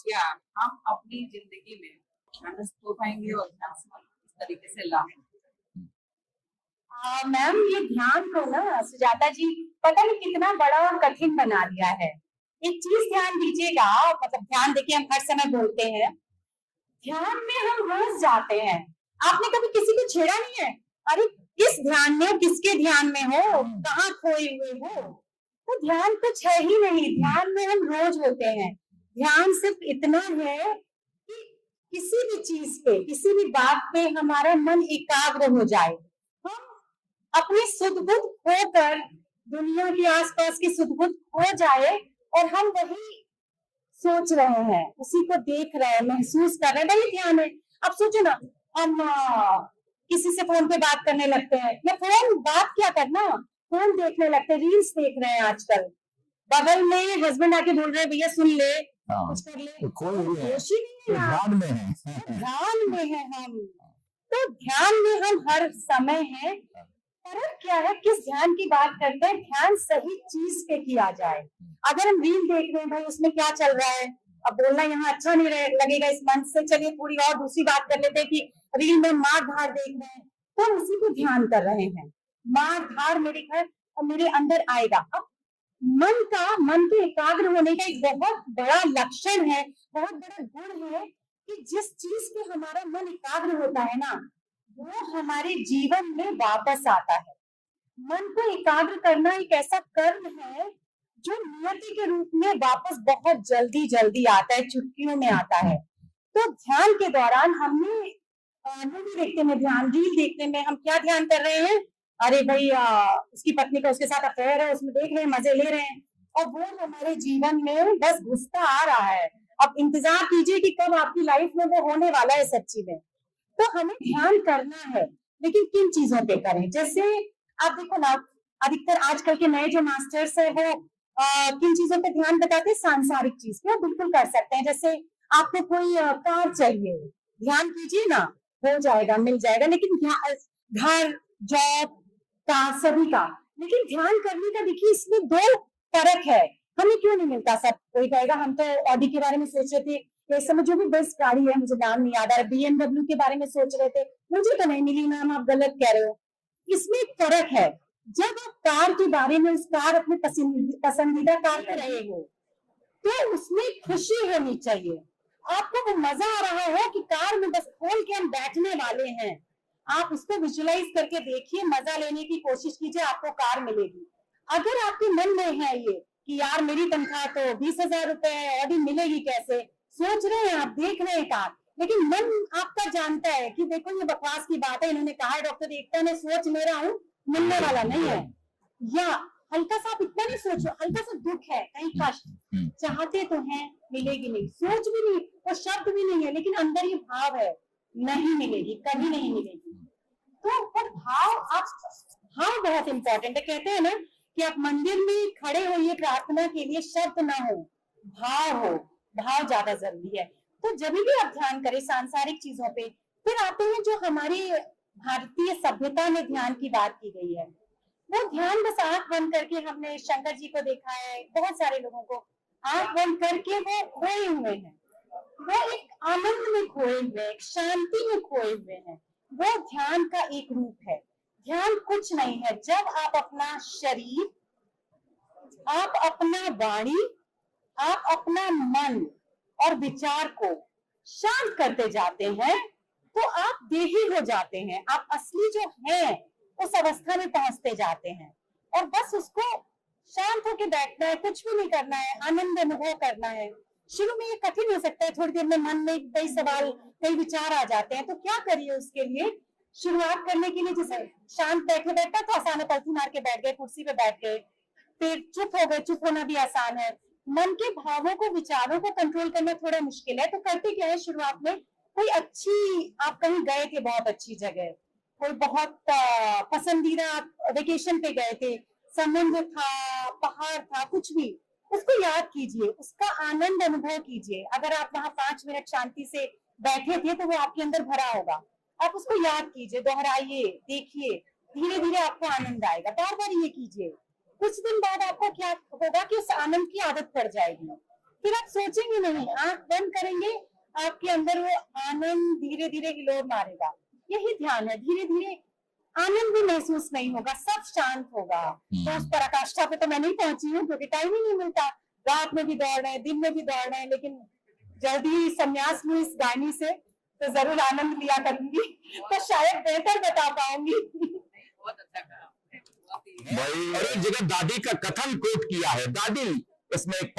क्या हम अपनी जिंदगी में बैलेंस हो पाएंगे और ध्यान इस तरीके से ला मैम ये ध्यान को ना सुजाता जी पता नहीं कितना बड़ा और कठिन बना दिया है। एक चीज ध्यान दीजिएगा, मतलब ध्यान देखिए हम हर समय बोलते हैं, ध्यान में हम रोज जाते हैं। आपने कभी किसी को छेड़ा नहीं है? अरे किस ध्यान में हो, किसके ध्यान में हो, कहाँ खोए हुए हो? तो ध्यान कुछ है ही नहीं, ध्यान में हम रोज होते हैं। ध्यान सिर्फ इतना है कि किसी भी चीज पे, किसी भी बात पे हमारा मन एकाग्र हो जाए, हम अपनी सुध बुध खोकर दुनिया के आसपास की सुध बुध खो जाए और हम वही सोच रहे हैं, उसी को देख रहे हैं, महसूस कर रहे हैं, वही ध्यान है। अब सोचो ना, हम किसी से फोन पे बात करने लगते हैं, या फोन बात क्या करना, फोन देखने लगते हैं, रील्स देख रहे हैं आजकल, बगल में हस्बैंड आके बोल रहे हैं भैया सुन ले, कुछ कर ले, तो कोई नहीं है, होश ही नहीं है, ध्यान में है। ध्यान में है हम। तो ध्यान में हम हर समय हैं। फर्क क्या है, किस ध्यान की बात करते हैं, ध्यान सही चीज पे किया जाए। अगर हम रील देख रहे हैं भाई, उसमें क्या चल रहा है, अब बोलना यहाँ अच्छा नहीं लगेगा इस मंच से, चलिए थोड़ी और दूसरी बात कर लेते हैं कि रील में मार धाड़ देख रहे हैं, तो हम उसी को ध्यान कर रहे हैं। मार धाड़ मेरे घर और मेरे अंदर आएगा। अब मन के एकाग्र होने का एक बहुत बड़ा लक्षण है, बहुत बड़ा गुण है कि जिस चीज पे हमारा मन एकाग्र होता है ना, वो हमारे जीवन में वापस आता है। मन को एकाग्र करना एक ऐसा कर्म है जो नियति के रूप में वापस बहुत जल्दी जल्दी आता है, चुटकियों में आता है। तो ध्यान के दौरान हमने मूवी देखने में ध्यान, रील देखने में हम क्या ध्यान कर रहे हैं, अरे भाई उसकी पत्नी का उसके साथ अफेयर है, उसमें देख रहे हैं, मजे ले रहे हैं, और वो हमारे जीवन में बस घुसता आ रहा है। अब इंतजार कीजिए कि कब आपकी लाइफ में वो होने वाला है सच्ची में। तो हमें ध्यान करना है, लेकिन किन चीजों पे करें? जैसे आप देखो ना, अधिकतर आजकल के नए जो मास्टर्स है वो किन चीजों पे ध्यान बताते हैं, सांसारिक चीज पे। बिल्कुल कर सकते हैं, जैसे आपको कोई कार चाहिए, ध्यान कीजिए ना, हो जाएगा, मिल जाएगा, लेकिन घर, जॉब का, सभी का, लेकिन ध्यान करने का देखिए इसमें दो फर्क है। हमें क्यों नहीं मिलता? सब कोई कहेगा हम तो ऑडी के बारे में सोच रहे थे, इस समय जो भी बेस्ट गाड़ी है, मुझे नाम नहीं याद आ रहा, BMW के बारे में सोच रहे थे, मुझे तो नहीं मिली मैम, आप गलत कह रहे हो। इसमें एक फर्क है। जब आप कार के बारे में, उस कार अपने पसंदीदा कार कर रहे हो, तो उसमें खुशी होनी चाहिए। आपको वो मजा आ रहा हो कि कार में बस खोल के हम बैठने वाले हैं, आप उसको विजुअलाइज करके देखिए, मजा लेने की कोशिश कीजिए, आपको कार मिलेगी। अगर आपके मन में है ये कि यार मेरी तनख्वाह तो 20,000 रुपए है, ऑडी मिलेगी कैसे, सोच रहे हैं आप, देख रहे हैं कार, लेकिन मन आपका जानता है कि देखो ये बकवास की बात है, इन्होंने कहा है डॉक्टर एकता ने, सोच ले रहा हूँ, मिलने वाला नहीं है। या हल्का सा आप इतना नहीं सोचो, हल्का सा दुख है, कहीं कष्ट, चाहते तो हैं, मिलेगी नहीं, सोच भी नहीं, वो शब्द भी नहीं है, लेकिन अंदर ये भाव है, नहीं मिलेगी, कभी नहीं मिलेगी। तो वो भाव, आप भाव बहुत इंपॉर्टेंट है। कहते हैं ना कि आप मंदिर में खड़े होइए प्रार्थना के लिए, शब्द ना हो, भाव हो, भाव ज्यादा जरूरी है। तो जब भी आप ध्यान करें सांसारिक चीजों पे, फिर आते हैं जो हमारी भारतीय सभ्यता में ध्यान की बात की गई है, वो ध्यान बस आंख बंद करके, हमने शंकर जी को देखा है, बहुत सारे लोगों को आंख बंद करके वो खोए हुए हैं, वो एक आनंद में खोए हुए हैं, एक शांति में खोए हुए हैं। वो ध्यान का एक रूप है। ध्यान कुछ नहीं है, जब आप अपना शरीर, आप अपना वाणी, आप अपना मन और विचार को शांत करते जाते हैं, तो आप देही हो जाते हैं, आप असली जो हैं उस अवस्था में पहुंचते जाते हैं। और बस उसको शांत होकर बैठना है, कुछ भी नहीं करना है, आनंद अनुभव करना है। शुरू में ये कठिन हो सकता है, थोड़ी देर में मन में कई सवाल, कई विचार आ जाते हैं, तो क्या करिए उसके लिए? शुरुआत करने के लिए जैसे शांत बैठे, बैठना तो आसान है, पलथी मार के बैठ गए, कुर्सी पे बैठ गए, फिर चुप हो गए, चुप होना भी आसान है। मन के भावों को, विचारों को कंट्रोल करना थोड़ा मुश्किल है। तो करते क्या है शुरुआत में, कोई अच्छी, आप कहीं गए थे बहुत अच्छी जगह, कोई बहुत पसंदीदा वेकेशन पे गए थे, समुद्र था, पहाड़ था, कुछ भी, उसको याद कीजिए, उसका आनंद अनुभव कीजिए। अगर आप वहां 5 मिनट शांति से बैठे थे तो वो आपके अंदर भरा होगा, आप उसको याद कीजिए, दोहराइए, देखिए, धीरे धीरे आपको आनंद आएगा। बार बार ये कीजिए, कुछ दिन बाद आपको क्या होगा कि उस आनंद की आदत पड़ जाएगी। फिर आप सोचेंगे नहीं, आंख बंद करेंगे, आपके अंदर वो आनंद धीरे धीरे हिलोर मारेगा। यही ध्यान है, धीरे धीरे आनंद भी महसूस नहीं होगा, सब शांत होगा। तो उस पराकाष्ठा पे तो मैं नहीं पहुंची हूँ क्योंकि टाइम ही नहीं मिलता, रात में भी दौड़ रहे हैं, दिन में भी दौड़ रहे हैं, लेकिन जल्दी ही संन्यास लूं इस गायनी से तो जरूर आनंद लिया करूंगी, तो शायद बेहतर बता पाऊंगी। बहुत अच्छा कहा आपने, बहुत ही भाई और एक जगह दादी का कथन कोट किया है, दादी इसमें एक